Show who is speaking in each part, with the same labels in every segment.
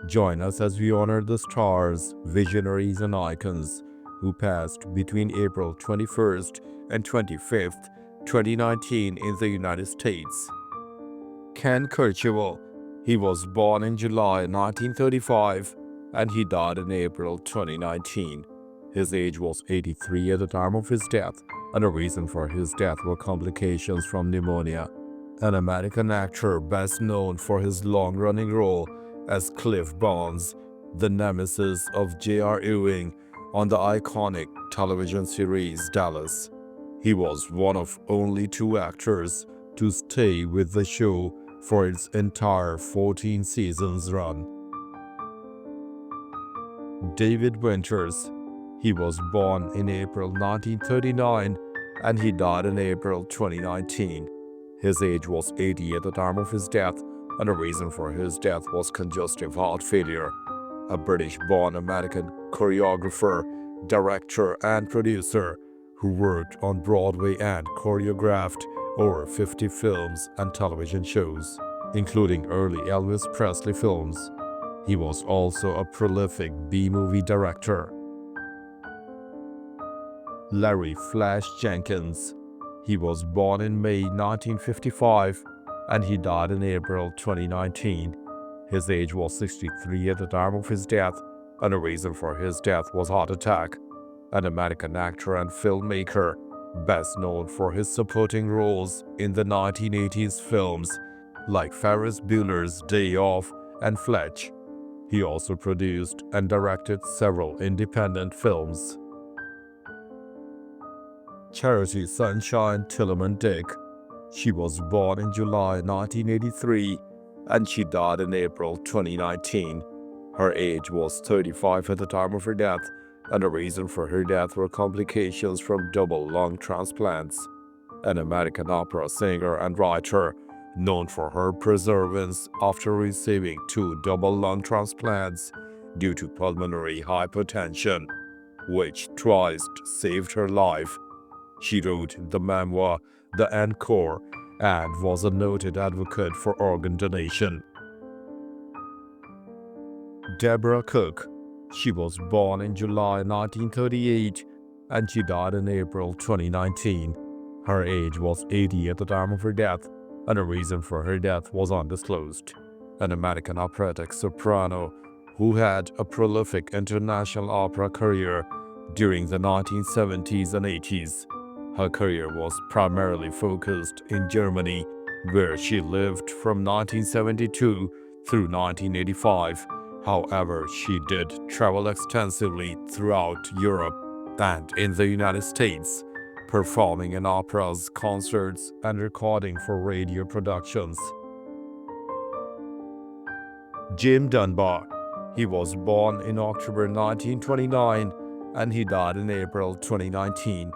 Speaker 1: Join us as we honor the stars, visionaries, and icons who passed between April 21st and 25th, 2019 in the United States. Ken Kercheval. He was born in July 1935 and he died in April 2019. His age was 83 at the time of his death, and the reason for his death were complications from pneumonia. An American actor best known for his long-running role as Cliff Barnes, the nemesis of J.R. Ewing on the iconic television series Dallas. He was one of only two actors to stay with the show for its entire 14 seasons run. David Winters. He was born in April 1939 and he died in April 2019. His age was 80 at the time of his death, and the reason for his death was congestive heart failure. A British-born American choreographer, director, and producer who worked on Broadway and choreographed over 50 films and television shows, including early Elvis Presley films. He was also a prolific B-movie director. Larry Flash Jenkins. He was born in May 1955 and he died in April 2019. His age was 63 at the time of his death, and the reason for his death was heart attack. An American actor and filmmaker, best known for his supporting roles in the 1980s films like Ferris Bueller's Day Off and Fletch. He also produced and directed several independent films. Charity Sunshine Tillman Dick. She was born in July 1983 and she died in April 2019. Her age was 35 at the time of her death, and the reason for her death were complications from double lung transplants. An American opera singer and writer, known for her perseverance after receiving 2 double lung transplants due to pulmonary hypertension, which twice saved her life. She wrote the memoir The Encore and was a noted advocate for organ donation. Deborah Cook. She was born in July 1938 and she died in April 2019. Her age was 80 at the time of her death, and the reason for her death was undisclosed. An American operatic soprano who had a prolific international opera career during the 1970s and 80s. Her career was primarily focused in Germany, where she lived from 1972 through 1985. However, she did travel extensively throughout Europe and in the United States, performing in operas, concerts, and recording for radio productions. Jim Dunbar. He was born in October 1929 and he died in April 2019.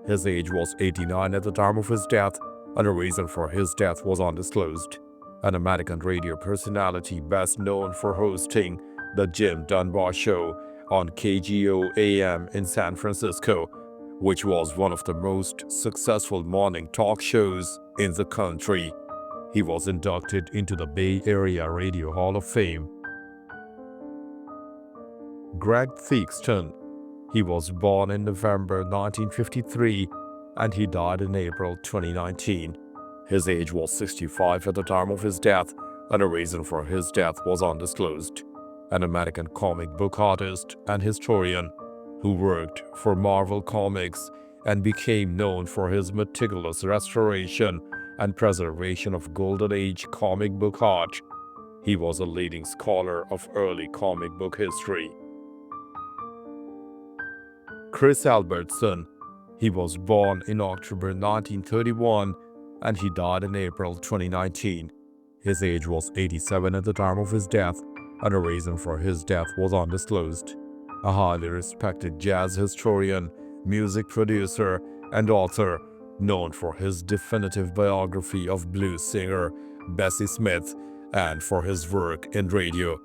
Speaker 1: His age was 89 at the time of his death, and the reason for his death was undisclosed. An American radio personality best known for hosting The Jim Dunbar Show on KGO AM in San Francisco, which was one of the most successful morning talk shows in the country. He was inducted into the Bay Area Radio Hall of Fame. Greg Theakston. He was born in November 1953 and he died in April 2019. His age was 65 at the time of his death, and the reason for his death was undisclosed. An American comic book artist and historian who worked for Marvel Comics and became known for his meticulous restoration and preservation of Golden Age comic book art. He was a leading scholar of early comic book history. Chris Albertson. He was born in October 1931 and he died in April 2019. His age was 87 at the time of his death, and the reason for his death was undisclosed. A highly respected jazz historian, music producer, and author, known for his definitive biography of blues singer Bessie Smith and for his work in radio.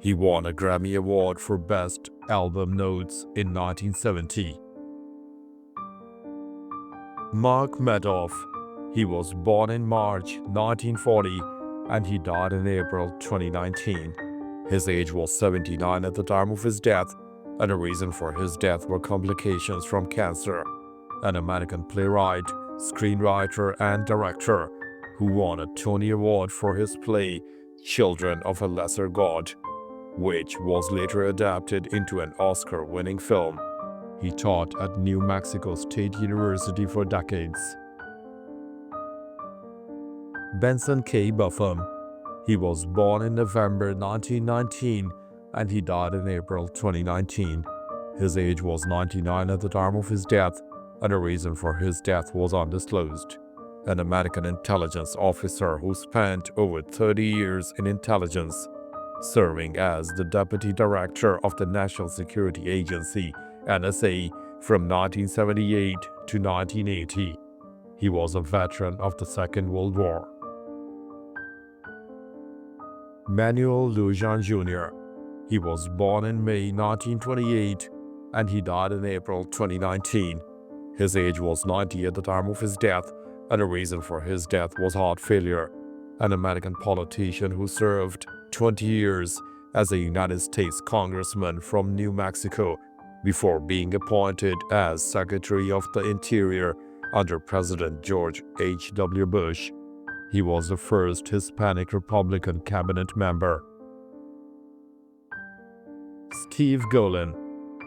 Speaker 1: He won a Grammy Award for Best Album Notes in 1970. Mark Meadoff. He was born in March 1940 and he died in April 2019. His age was 79 at the time of his death, and the reason for his death were complications from cancer. An American playwright, screenwriter, and director who won a Tony Award for his play Children of a Lesser God, which was later adapted into an Oscar-winning film. He taught at New Mexico State University for decades. Benson K. Buffum. He was born in November 1919 and he died in April 2019. His age was 99 at the time of his death, and the reason for his death was undisclosed. An American intelligence officer who spent over 30 years in intelligence, serving as the Deputy Director of the National Security Agency, NSA, from 1978 to 1980. He was a veteran of the Second World War. Manuel Lujan Jr. He was born in May 1928 and he died in April 2019. His age was 90 at the time of his death, and the reason for his death was heart failure. An American politician who served 20 years as a United States Congressman from New Mexico before being appointed as Secretary of the Interior under President George H.W. Bush. He was the first Hispanic Republican cabinet member. Steve Golin.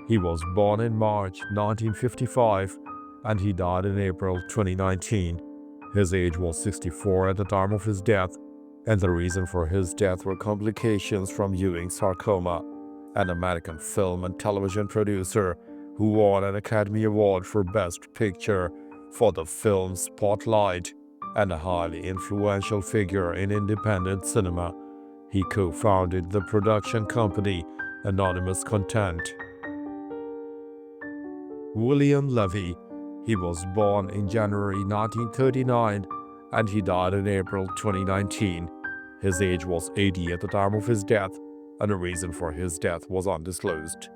Speaker 1: He was born in March 1955 and he died in April 2019. His age was 64 at the time of his death, and the reason for his death were complications from Ewing sarcoma. An American film and television producer who won an Academy Award for Best Picture for the film Spotlight, and a highly influential figure in independent cinema. He co-founded the production company Anonymous Content. William Levy. He was born in January 1939 and he died in April 2019. His age was 80 at the time of his death, and the reason for his death was undisclosed.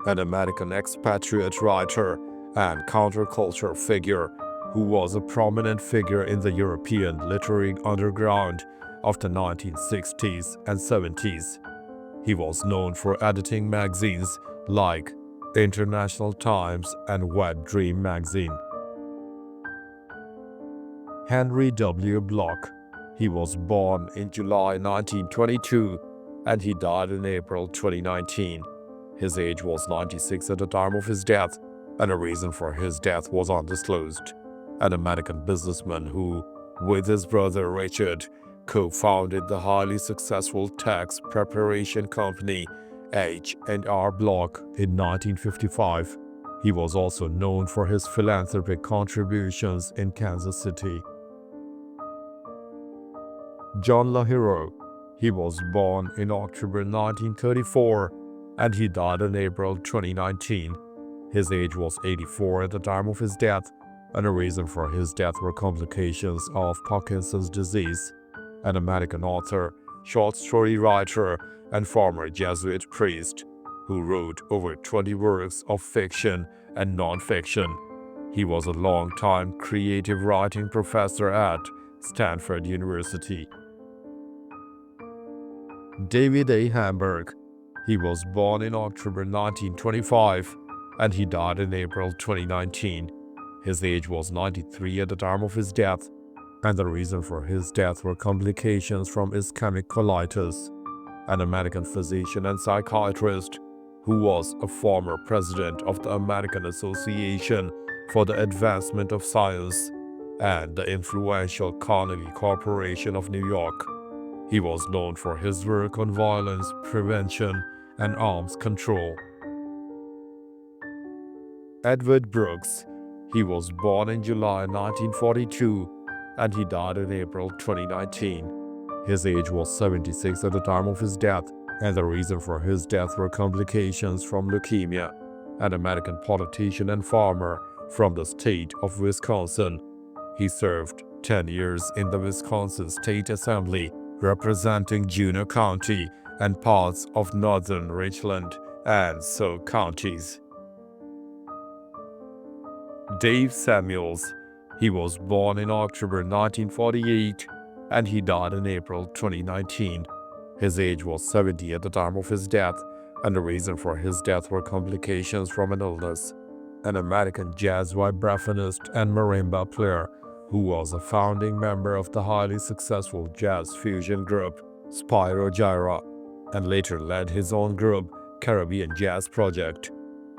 Speaker 1: An American expatriate writer and counterculture figure who was a prominent figure in the European literary underground of the 1960s and 70s. He was known for editing magazines like International Times and Web Dream magazine. Henry W. Block. He was born in July 1922 and he died in April 2019. His age was 96 at the time of his death, and the reason for his death was undisclosed. An American businessman who, with his brother Richard, co-founded the highly successful tax preparation company H&R Block in 1955. He was also known for his philanthropic contributions in Kansas City. John LaHero. He was born in October 1934 and he died in April 2019. His age was 84 at the time of his death, and the reason for his death were complications of Parkinson's disease. An American author, short story writer, and former Jesuit priest who wrote over 20 works of fiction and non-fiction. He was a long-time creative writing professor at Stanford University. David A. Hamburg. He was born in October 1925 and he died in April 2019. His age was 93 at the time of his death, and the reason for his death were complications from ischemic colitis. An American physician and psychiatrist who was a former president of the American Association for the Advancement of Science and the influential Carnegie Corporation of New York. He was known for his work on violence prevention and arms control. Edward Brooks. He was born in July 1942 and he died in April 2019. His age was 76 at the time of his death, and the reason for his death were complications from leukemia. An American politician and farmer from the state of Wisconsin. He served 10 years in the Wisconsin State Assembly, representing Juneau County and parts of northern Richland and Sauk counties. Dave Samuels. He was born in October 1948 and he died in April 2019. His age was 70 at the time of his death, and the reason for his death were complications from an illness. An American jazz vibraphonist and marimba player who was a founding member of the highly successful jazz fusion group Spyro Gyra, and later led his own group, Caribbean Jazz Project.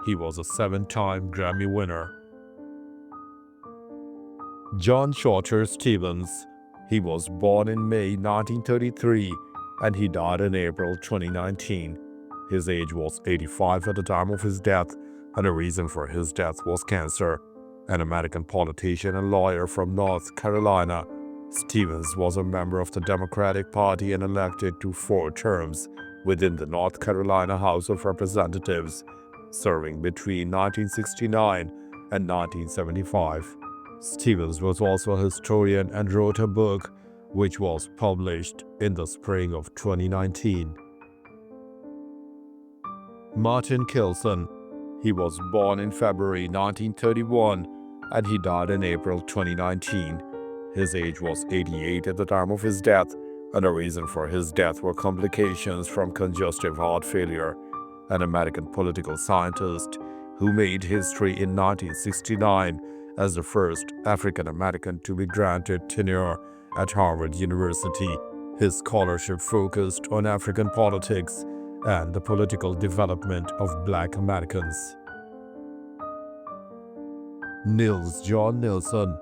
Speaker 1: He was a 7-time Grammy winner. John Shorter Stevens. He was born in May 1933 and he died in April 2019. His age was 85 at the time of his death, and the reason for his death was cancer. An American politician and lawyer from North Carolina, Stevens was a member of the Democratic Party and elected to 4 terms within the North Carolina House of Representatives, serving between 1969 and 1975. Stevens was also a historian and wrote a book which was published in the spring of 2019. Martin Kilson. He was born in February 1931 and he died in April 2019. His age was 88 at the time of his death, and the reason for his death were complications from congestive heart failure. An American political scientist who made history in 1969 as the first African American to be granted tenure at Harvard University. His scholarship focused on African politics and the political development of Black Americans. Nils John Nilsson.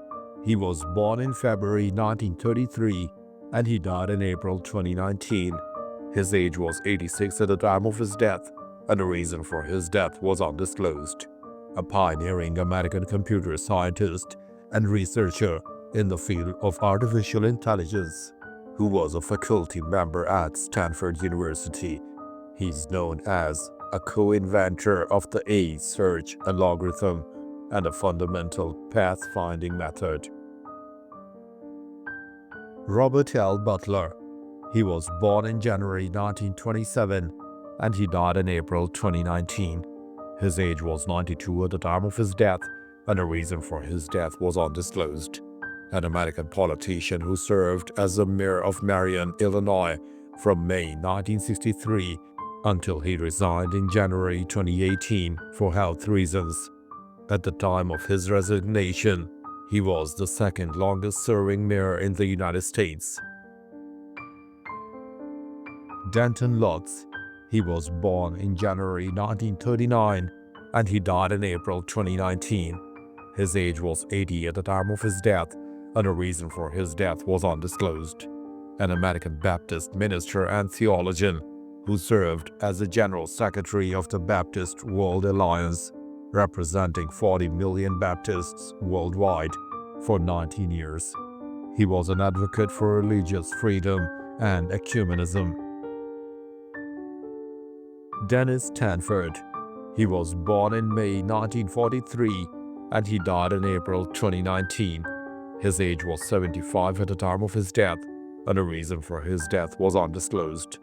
Speaker 1: He was born in February 1933 and he died in April 2019. His age was 86 at the time of his death, and the reason for his death was undisclosed. A pioneering American computer scientist and researcher in the field of artificial intelligence, who was a faculty member at Stanford University. He's known as a co-inventor of the A search algorithm and a fundamental path-finding method. Robert L. Butler. He was born in January 1927 and he died in April 2019. His age was 92 at the time of his death, and the reason for his death was undisclosed. An American politician who served as the mayor of Marion, Illinois from May 1963 until he resigned in January 2018 for health reasons. At the time of his resignation, he was the second longest-serving mayor in the United States. Denton Lutz. He was born in January 1939 and he died in April 2019. His age was 80 at the time of his death, and the reason for his death was undisclosed. An American Baptist minister and theologian who served as the General Secretary of the Baptist World Alliance, representing 40 million Baptists worldwide, for 19 years. He was an advocate for religious freedom and ecumenism. Dennis Stanford. He was born in May 1943 and he died in April 2019. His age was 75 at the time of his death, and the reason for his death was undisclosed.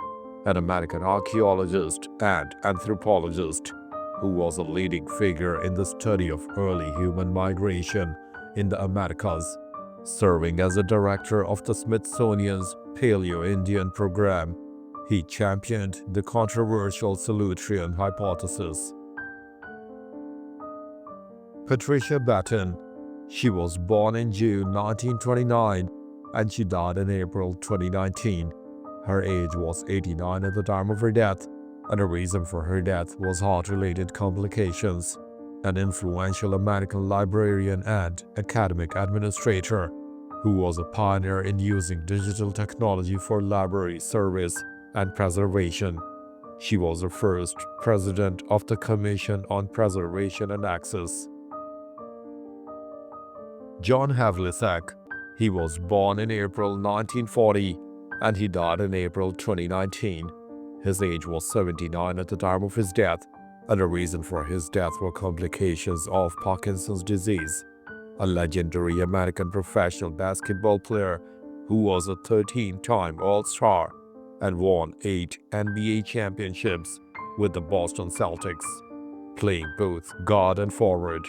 Speaker 1: An American archaeologist and anthropologist who was a leading figure in the study of early human migration in the Americas, serving as a director of the Smithsonian's Paleo-Indian program. He championed the controversial Solutrean hypothesis. Patricia Batten. She was born in June 1929 and she died in April 2019. Her age was 89 at the time of her death, and the reason for her death was heart-related complications. An influential American librarian and academic administrator who was a pioneer in using digital technology for library service and preservation. She was the first president of the Commission on Preservation and Access. John Havlicek. He was born in April 1940 and he died in April 2019. His age was 79 at the time of his death, and the reason for his death were complications of Parkinson's disease. A legendary American professional basketball player who was a 13-time All-Star and won 8 NBA championships with the Boston Celtics, playing both guard and forward.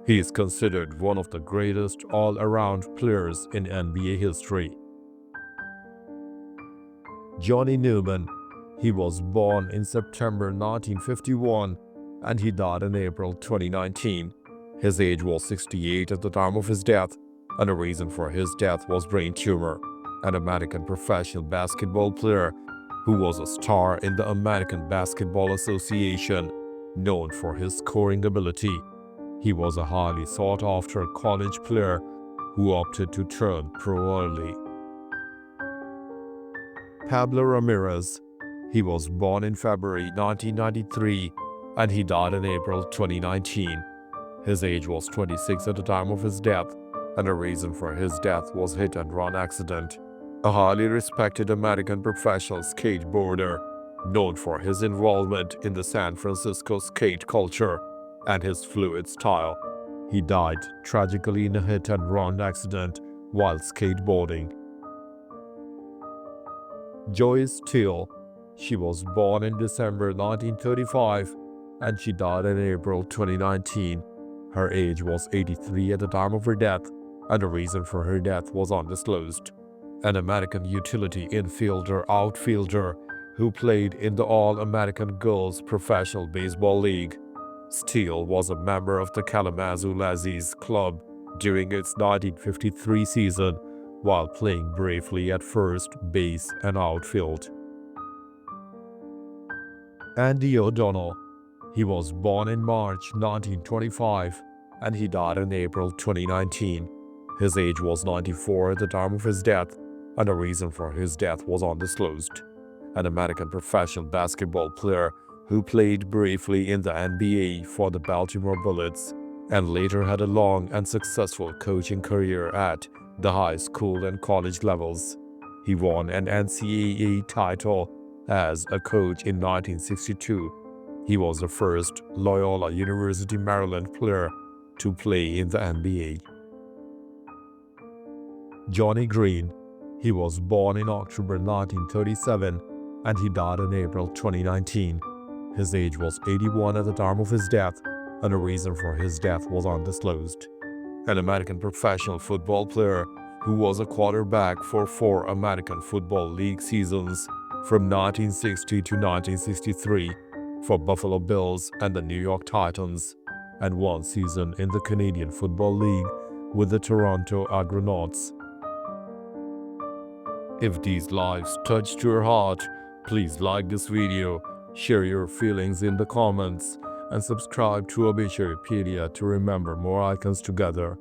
Speaker 1: He is considered one of the greatest all-around players in NBA history. Johnny Newman. He was born in September 1951 and he died in April 2019. His age was 68 at the time of his death, and the reason for his death was brain tumor. An American professional basketball player who was a star in the American Basketball Association, known for his scoring ability. He was a highly sought-after college player who opted to turn pro early. Pablo Ramirez. He was born in February 1993 and he died in April 2019. His age was 26 at the time of his death, and the reason for his death was hit-and-run accident. A highly respected American professional skateboarder, known for his involvement in the San Francisco skate culture and his fluid style. He died tragically in a hit-and-run accident while skateboarding. Joyce Steele. She was born in December 1935 and she died in April 2019. Her age was 83 at the time of her death, and the reason for her death was undisclosed. An American utility infielder outfielder who played in the All-American Girls Professional Baseball League. Steele was a member of the Kalamazoo Lassies club during its 1953 season while playing bravely at first base and outfield. Andy O'Donnell. He was born in March 1925 and he died in April 2019. His age was 94 at the time of his death, and the reason for his death was undisclosed. An American professional basketball player who played briefly in the NBA for the Baltimore Bullets and later had a long and successful coaching career at the high school and college levels. He won an NCAA title as a coach in 1962. He was the first Loyola University Maryland player to play in the NBA. Johnny Green. He was born in October 1937 and he died in April 2019. His age was 81 at the time of his death, and the reason for his death was undisclosed. An American professional football player who was a quarterback for 4 American Football League seasons from 1960 to 1963 for Buffalo Bills and the New York Titans, and 1 season in the Canadian Football League with the Toronto Argonauts. If these lives touched your heart, please like this video, share your feelings in the comments, and subscribe to Obituarypedia to remember more icons together.